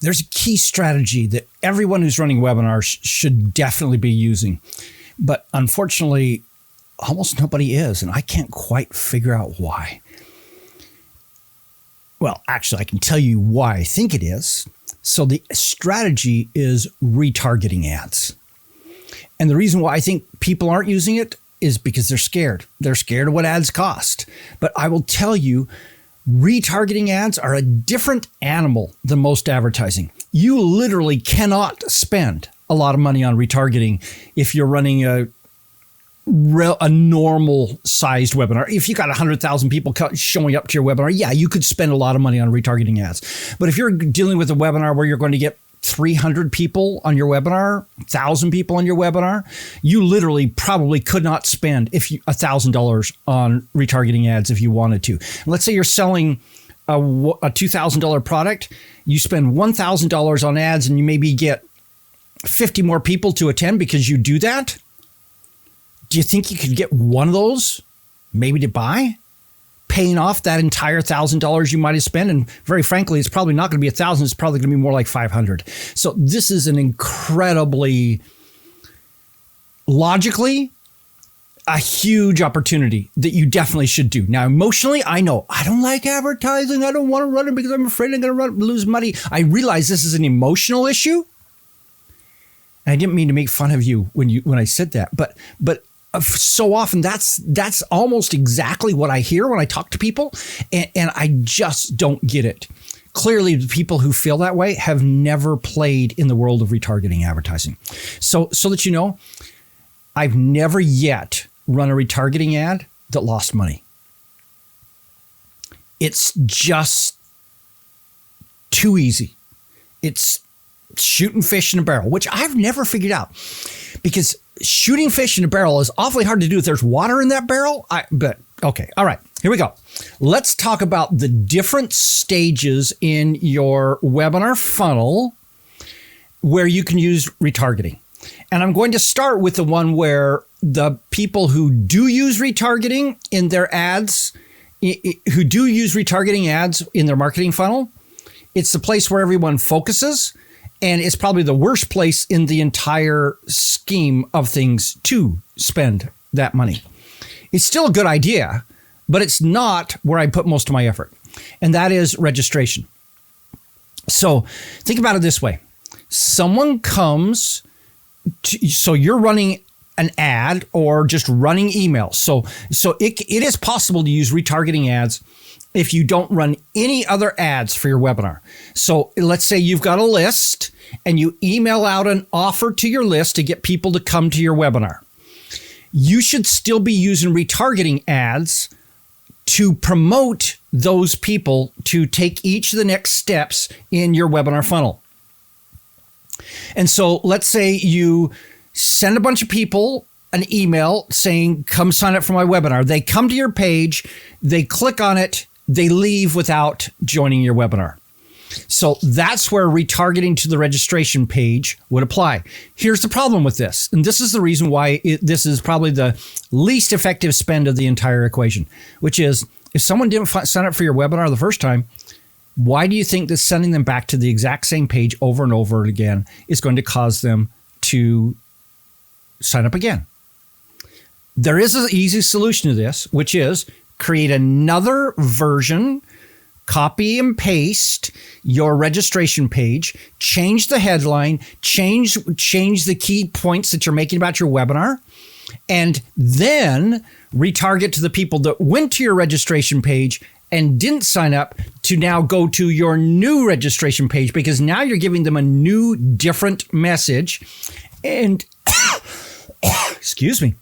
There's a key strategy that everyone who's running webinars should definitely be using. But unfortunately, almost nobody is, and I can't quite figure out why. Well, actually, I can tell you why I think it is. So the strategy is retargeting ads. And the reason why I think people aren't using it is because they're scared. They're scared of what ads cost. But I will tell you, retargeting ads are a different animal than most advertising. You literally cannot spend a lot of money on retargeting if you're running a normal sized webinar. If you got 100,000 people showing up to your webinar, yeah, you could spend a lot of money on retargeting ads. But if you're dealing with a webinar where you're going to get 300 people on your webinar, 1,000 people on your webinar, you literally probably could not spend $1,000 on retargeting ads if you wanted to. Let's say you're selling a $2,000 product, you spend $1,000 on ads and you maybe get 50 more people to attend because you do that. Do you think you could get one of those maybe to buy, paying off that entire $1,000 you might have spent? And very frankly, it's probably not going to be 1,000. It's probably going to be more like 500. So this is an incredibly, logically, a huge opportunity that you definitely should do. Now, emotionally, I know I don't like advertising. I don't want to run it because I'm afraid I'm going to lose money. I realize this is an emotional issue. And I didn't mean to make fun of you when I said that, but so often that's almost exactly what I hear when I talk to people, and I just don't get it. Clearly, the people who feel that way have never played in the world of retargeting advertising. So that you know, I've never yet run a retargeting ad that lost money. It's just too easy. It's shooting fish in a barrel, which I've never figured out, because shooting fish in a barrel is awfully hard to do if there's water in that barrel. But okay. All right, here we go. Let's talk about the different stages in your webinar funnel where you can use retargeting. And I'm going to start with the one where the people who do use retargeting in their ads, who do use retargeting ads in their marketing funnel, it's the place where everyone focuses. And it's probably the worst place in the entire scheme of things to spend that money. It's still a good idea, but it's not where I put most of my effort. And that is registration. So think about it this way. Someone comes so you're running an ad or just running email. So it is possible to use retargeting ads if you don't run any other ads for your webinar. So let's say you've got a list and you email out an offer to your list to get people to come to your webinar. You should still be using retargeting ads to promote those people to take each of the next steps in your webinar funnel. And so let's say you send a bunch of people an email saying, come sign up for my webinar. They come to your page, they click on it, they leave without joining your webinar. So that's where retargeting to the registration page would apply. Here's the problem with this, and this is the reason why this is probably the least effective spend of the entire equation, which is if someone didn't sign up for your webinar the first time, why do you think that sending them back to the exact same page over and over again is going to cause them to sign up again? There is an easy solution to this, which is create another version, copy and paste your registration page, change the headline, change the key points that you're making about your webinar, and then retarget to the people that went to your registration page and didn't sign up to now go to your new registration page, because now you're giving them a new, different message. And excuse me.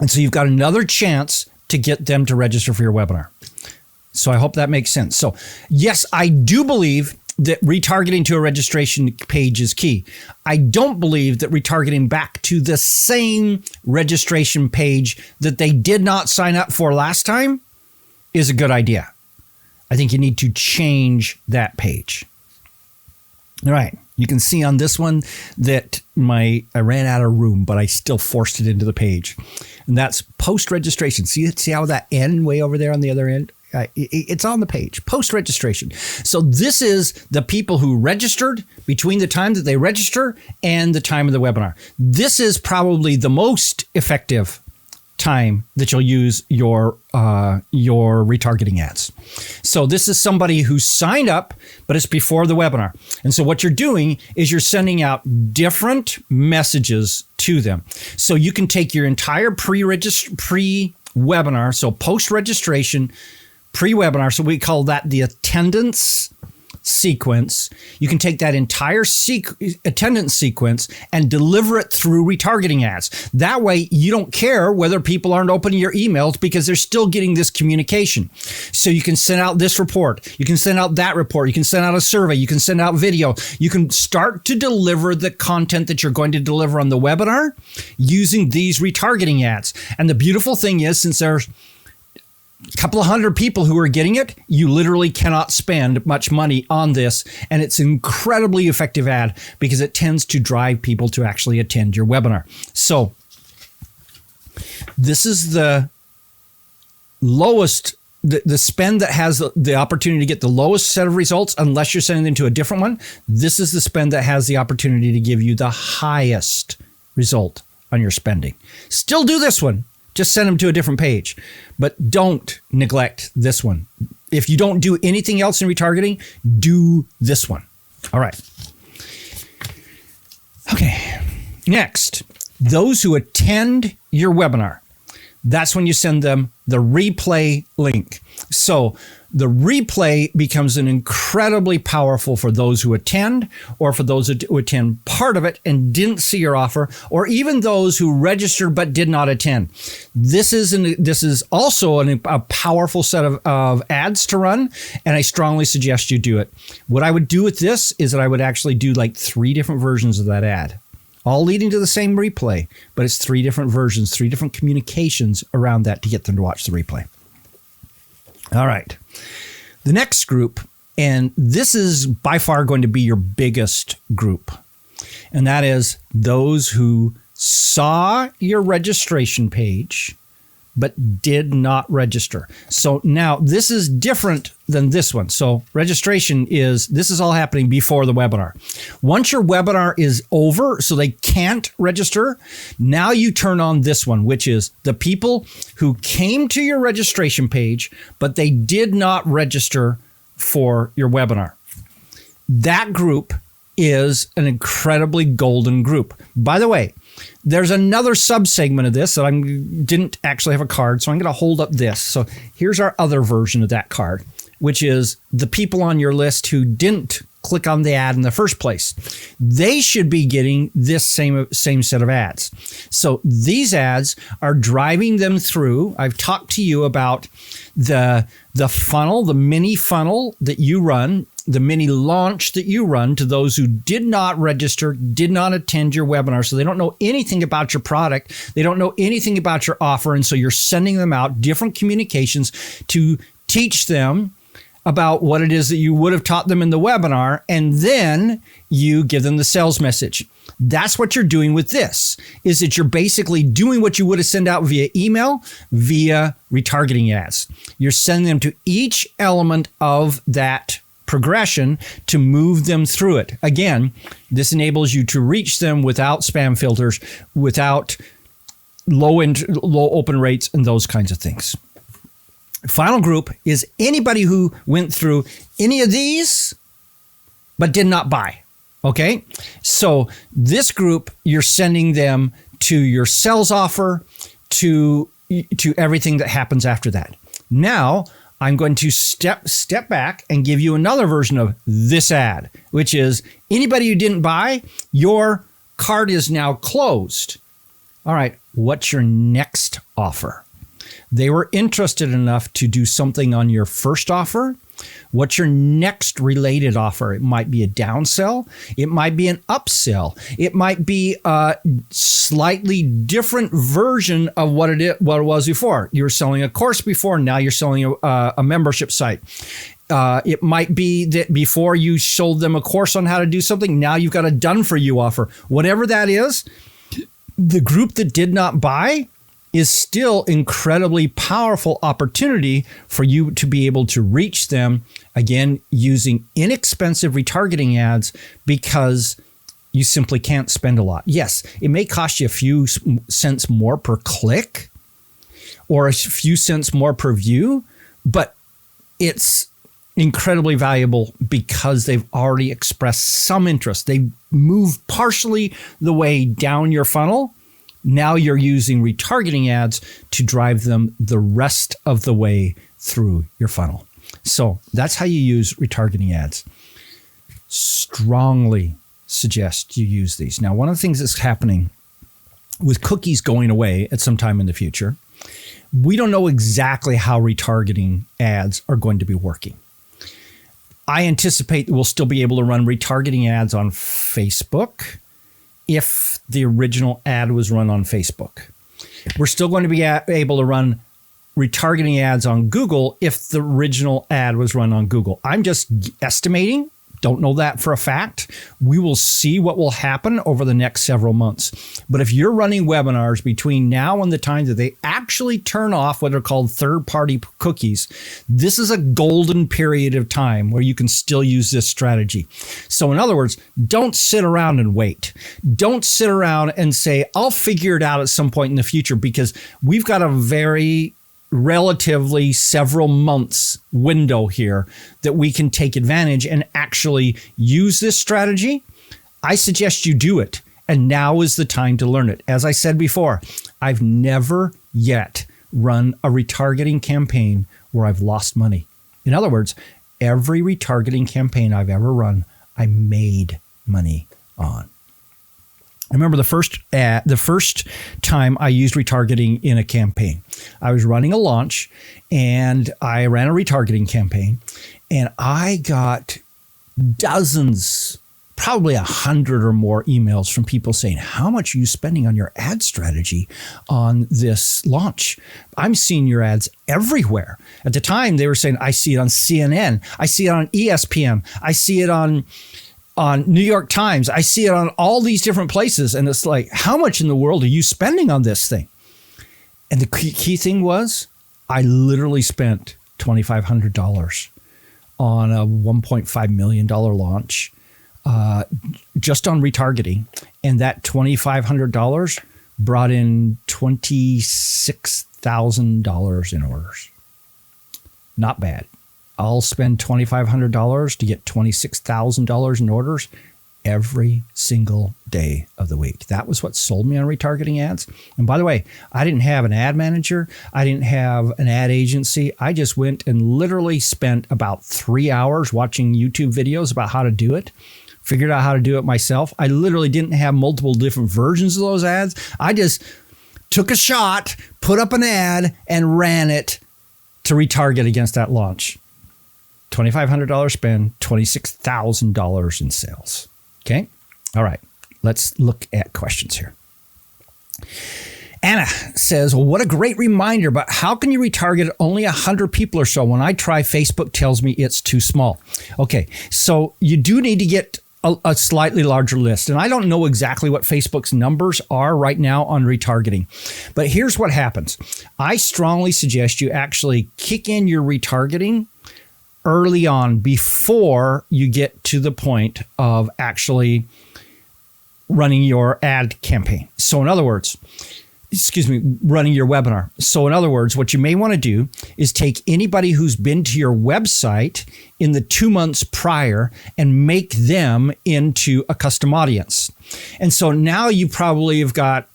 And so you've got another chance to get them to register for your webinar. So I hope that makes sense. So yes, I do believe that retargeting to a registration page is key. I don't believe that retargeting back to the same registration page that they did not sign up for last time is a good idea. I think you need to change that page. All right. You can see on this one that I ran out of room, but I still forced it into the page. And that's post-registration. See how that N way over there on the other end? It's on the page, post-registration. So this is the people who registered between the time that they register and the time of the webinar. This is probably the most effective time that you'll use your retargeting ads. So this is somebody who signed up, but it's before the webinar. And so what you're doing is you're sending out different messages to them. So you can take your entire pre-webinar, so post-registration, pre-webinar, so we call that the attendance sequence. You can take that entire attendance sequence and deliver it through retargeting ads. That way, you don't care whether people aren't opening your emails because they're still getting this communication. So you can send out this report. You can send out that report. You can send out a survey. You can send out video. You can start to deliver the content that you're going to deliver on the webinar using these retargeting ads. And the beautiful thing is, since there's a couple of hundred people who are getting it, you literally cannot spend much money on this. And it's an incredibly effective ad because it tends to drive people to actually attend your webinar. So this is the lowest, the spend that has the opportunity to get the lowest set of results, unless you're sending them to a different one. This is the spend that has the opportunity to give you the highest result on your spending. Still do this one. Just send them to a different page, but don't neglect this one. If you don't do anything else in retargeting, do this one. All right. Okay. Next, those who attend your webinar, that's when you send them the replay link. So the replay becomes an incredibly powerful for those who attend, or for those who attend part of it and didn't see your offer, or even those who registered but did not attend. This is also a powerful set of ads to run, and I strongly suggest you do it. What I would do with this is that I would actually do like 3 different versions of that ad, all leading to the same replay, but it's 3 different versions, 3 different communications around that to get them to watch the replay. All right. The next group, and this is by far going to be your biggest group, and that is those who saw your registration page but did not register. So now this is different than this one. So registration this is all happening before the webinar. Once your webinar is over, so they can't register, now you turn on this one, which is the people who came to your registration page, but they did not register for your webinar. That group is an incredibly golden group. By the way, there's another subsegment of this that I didn't actually have a card, so I'm going to hold up this. So here's our other version of that card, which is the people on your list who didn't click on the ad in the first place. They should be getting this same set of ads. So these ads are driving them through. I've talked to you about the funnel, the mini funnel that you run, the mini launch that you run to those who did not register, did not attend your webinar. So they don't know anything about your product. They don't know anything about your offer. And so you're sending them out different communications to teach them about what it is that you would have taught them in the webinar, and then you give them the sales message. That's what you're doing with this, is that you're basically doing what you would have sent out via email, via retargeting ads. You're sending them to each element of that progression to move them through it. Again, this enables you to reach them without spam filters, without low open rates, and those kinds of things. Final group is anybody who went through any of these but did not buy. Okay, so this group, you're sending them to your sales offer, to everything that happens after that. Now, I'm going to step back and give you another version of this ad, which is anybody who didn't buy, your cart is now closed. All right, what's your next offer? They were interested enough to do something on your first offer. What's your next related offer? It might be a downsell. It might be an upsell. It might be a slightly different version of what it was before. You were selling a course before, now you're selling a membership site. It might be that before you sold them a course on how to do something, now you've got a done for you offer. Whatever that is, the group that did not buy, is still incredibly powerful opportunity for you to be able to reach them, again, using inexpensive retargeting ads, because you simply can't spend a lot. Yes, it may cost you a few cents more per click or a few cents more per view, but it's incredibly valuable because they've already expressed some interest. They've moved partially the way down your funnel. Now you're using retargeting ads to drive them the rest of the way through your funnel. So that's how you use retargeting ads. Strongly suggest you use these. Now, one of the things that's happening with cookies going away at some time in the future, we don't know exactly how retargeting ads are going to be working. I anticipate we'll still be able to run retargeting ads on Facebook if the original ad was run on Facebook. We're still going to be able to run retargeting ads on Google if the original ad was run on Google. I'm just estimating. Don't know that for a fact. We will see what will happen over the next several months. But if you're running webinars between now and the time that they actually turn off what are called third-party cookies, this is a golden period of time where you can still use this strategy. So in other words, don't sit around and wait. Don't sit around and say, I'll figure it out at some point in the future, because we've got a very relatively several months window here that we can take advantage and actually use this strategy. I suggest you do it. And now is the time to learn it. As I said before, I've never yet run a retargeting campaign where I've lost money. In other words, every retargeting campaign I've ever run, I made money on. I remember the first time I used retargeting in a campaign. I was running a launch and I ran a retargeting campaign, and I got dozens, probably 100 or more emails from people saying, how much are you spending on your ad strategy on this launch? I'm seeing your ads everywhere. At the time, they were saying, I see it on CNN. I see it on ESPN. I see it on New York Times. I see it on all these different places. And it's like, how much in the world are you spending on this thing? And the key thing was, I literally spent $2,500 on a $1.5 million launch just on retargeting. And that $2,500 brought in $26,000 in orders. Not bad. I'll spend $2,500 to get $26,000 in orders every single day of the week. That was what sold me on retargeting ads. And by the way, I didn't have an ad manager. I didn't have an ad agency. I just went and literally spent about 3 hours watching YouTube videos about how to do it. Figured out how to do it myself. I literally didn't have multiple different versions of those ads. I just took a shot, put up an ad, and ran it to retarget against that launch. $2,500 spend, $26,000 in sales. Okay. All right. Let's look at questions here. Anna says, well, what a great reminder, but how can you retarget only 100 people or so? When I try, Facebook tells me it's too small. Okay. So you do need to get a slightly larger list. And I don't know exactly what Facebook's numbers are right now on retargeting, but here's what happens. I strongly suggest you actually kick in your retargeting early on before you get to the point of actually running your ad campaign. So in other words, running your webinar. So in other words, what you may want to do is take anybody who's been to your website in the 2 months prior and make them into a custom audience. And so now you probably have got,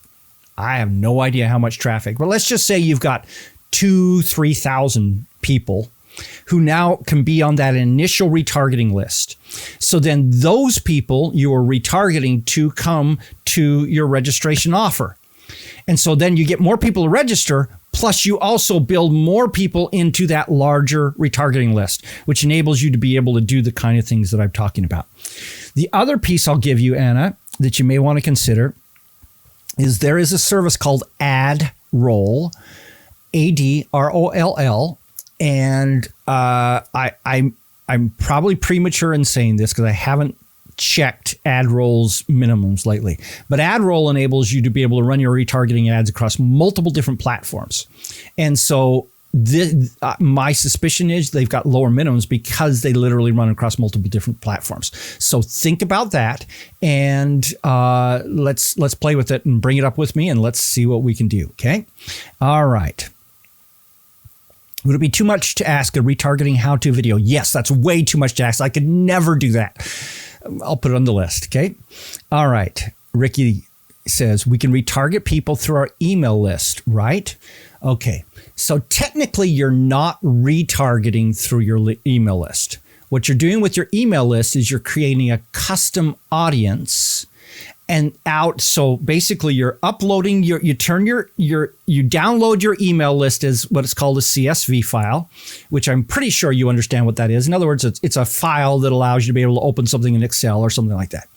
I have no idea how much traffic, but let's just say you've got 2,000-3,000 people who now can be on that initial retargeting list. So then those people you are retargeting to come to your registration offer. And so then you get more people to register, plus you also build more people into that larger retargeting list, which enables you to be able to do the kind of things that I'm talking about. The other piece I'll give you, Anna, that you may want to consider is there is a service called AdRoll, AdRoll. And I'm probably premature in saying this because I haven't checked ad rolls minimums lately. But ad roll enables you to be able to run your retargeting ads across multiple different platforms. And so my suspicion is they've got lower minimums because they literally run across multiple different platforms. So think about that, and let's play with it and bring it up with me, and let's see what we can do. Okay. All right. Would it be too much to ask a retargeting how-to video? Yes, that's way too much to ask. I could never do that. I'll put it on the list. Okay. All right. Ricky says we can retarget people through our email list, right? Okay. So technically you're not retargeting through your email list. What you're doing with your email list is you're creating a custom audience and out. So basically you're uploading you download your email list as what is called a CSV file, which I'm pretty sure you understand what that is. In other words, it's a file that allows you to be able to open something in Excel or something like that.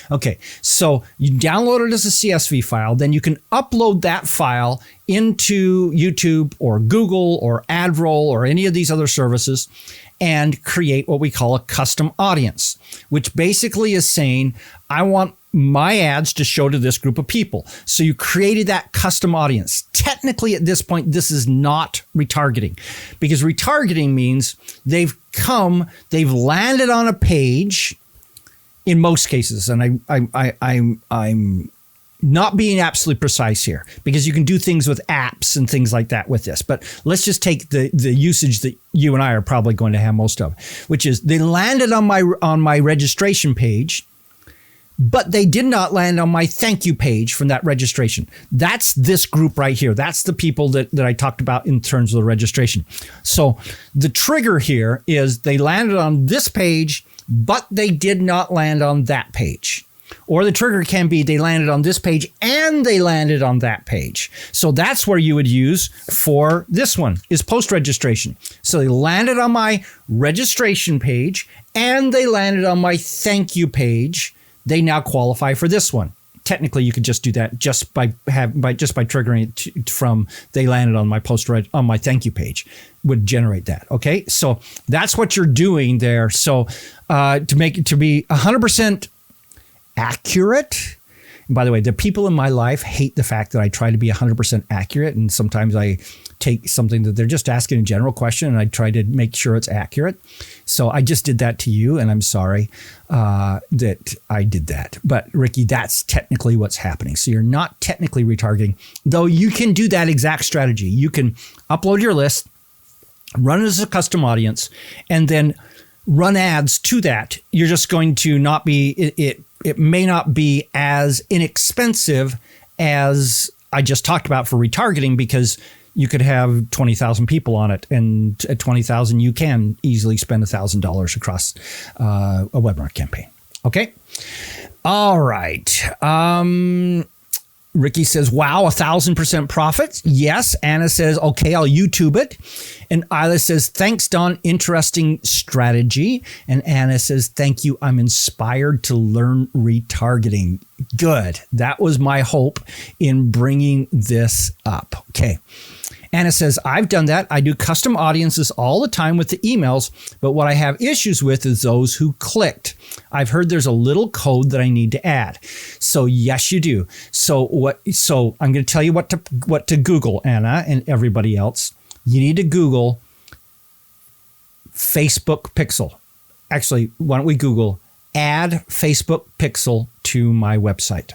Okay. So you download it as a CSV file, then you can upload that file into YouTube or Google or AdRoll or any of these other services and create what we call a custom audience, which basically is saying, I want my ads to show to this group of people. So you created that custom audience. Technically, at this point, this is not retargeting, because retargeting means they've landed on a page in most cases. And I'm not being absolutely precise here, because you can do things with apps and things like that with this. But let's just take the usage that you and I are probably going to have most of, which is they landed on my registration page, but they did not land on my thank you page from that registration. That's this group right here. That's the people that I talked about in terms of the registration. So the trigger here is they landed on this page, but they did not land on that page. Or the trigger can be they landed on this page and they landed on that page. So that's where you would use for this one is post-registration. So they landed on my registration page and they landed on my thank you page. They now qualify for this one. Technically, you could just do that just by triggering it from they landed on my on my thank you page would generate that. Okay, so that's what you're doing there. So to make it to be 100% accurate. And by the way, the people in my life hate the fact that I try to be 100% accurate, and sometimes I take something that they're just asking a general question and I try to make sure it's accurate. So I just did that to you, and I'm sorry that I did that. But Ricky, that's technically what's happening. So you're not technically retargeting, though you can do that exact strategy. You can upload your list, run it as a custom audience, and then run ads to that. You're just going to not be, it may not be as inexpensive as I just talked about for retargeting, because you could have 20,000 people on it, and at 20,000, you can easily spend $1,000 across a webinar campaign. Okay. All right. Ricky says, wow, 1,000% profits. Yes. Anna says, okay, I'll YouTube it. And Isla says, thanks, Don. Interesting strategy. And Anna says, thank you. I'm inspired to learn retargeting. Good. That was my hope in bringing this up. Okay. Anna says, I've done that. I do custom audiences all the time with the emails, but what I have issues with is those who clicked. I've heard there's a little code that I need to add. So yes, you do. So I'm going to tell you what to Google, Anna and everybody else. You need to Google Facebook Pixel. Actually, why don't we Google add Facebook Pixel to my website?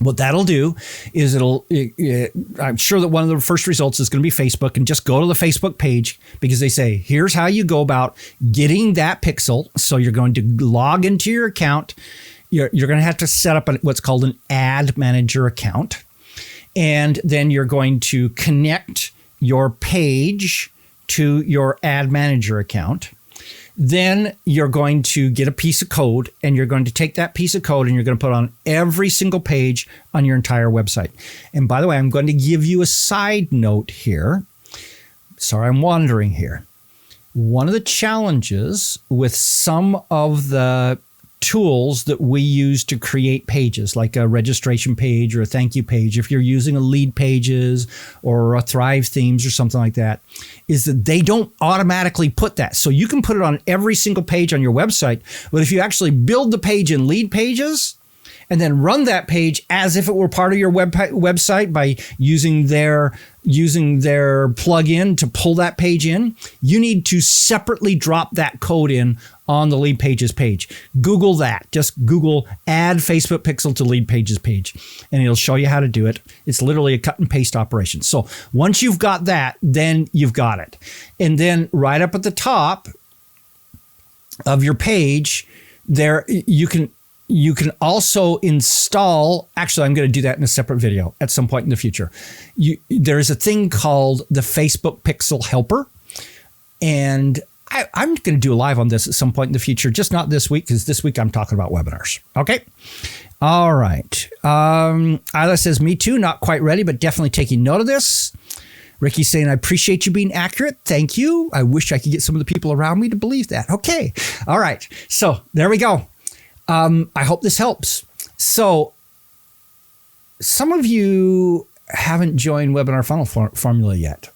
What that'll do is I'm sure that one of the first results is going to be Facebook, and just go to the Facebook page, because they say, here's how you go about getting that pixel. So you're going to log into your account. You're going to have to set up what's called an ad manager account. And then you're going to connect your page to your ad manager account. Then you're going to get a piece of code, and you're going to take that piece of code and you're going to put it on every single page on your entire website. And by the way, I'm going to give you a side note here. Sorry, I'm wandering here. One of the challenges with some of the tools that we use to create pages, like a registration page or a thank you page, if you're using a Lead Pages or a Thrive Themes or something like that, is that they don't automatically put that. So you can put it on every single page on your website, but if you actually build the page in Lead Pages and then run that page as if it were part of your website by using their plugin to pull that page in, you need to separately drop that code in on the Lead Pages page. Google that. Just Google add Facebook pixel to Lead Pages page, and it'll show you how to do it. It's literally a cut and paste operation. So once you've got that, then you've got it. And then right up at the top of your page, there you can also install, actually, I'm going to do that in a separate video at some point in the future. There is a thing called the Facebook Pixel Helper. And I'm going to do a live on this at some point in the future, just not this week, because this week I'm talking about webinars. Okay. All right. Isla says, me too, not quite ready, but definitely taking note of this. Ricky's saying, I appreciate you being accurate. Thank you. I wish I could get some of the people around me to believe that. Okay. All right. So there we go. I hope this helps. So some of you haven't joined Webinar Funnel Formula yet.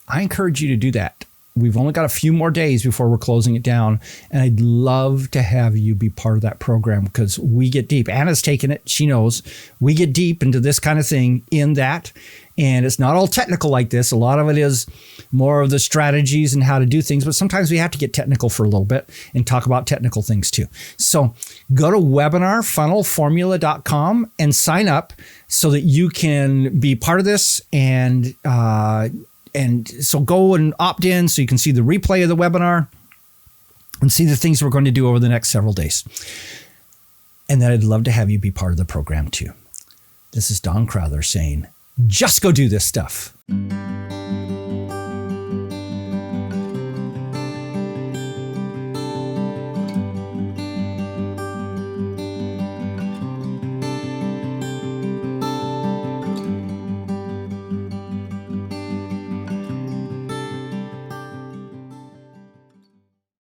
I encourage you to do that. We've only got a few more days before we're closing it down, and I'd love to have you be part of that program because we get deep. Anna's taken it. She knows. We get deep into this kind of thing in that, and it's not all technical like this. A lot of it is more of the strategies and how to do things, but sometimes we have to get technical for a little bit and talk about technical things too. So go to webinarfunnelformula.com and sign up so that you can be part of this, and so go and opt in so you can see the replay of the webinar and see the things we're going to do over the next several days. And then I'd love to have you be part of the program too. This is Don Crowther saying, just go do this stuff.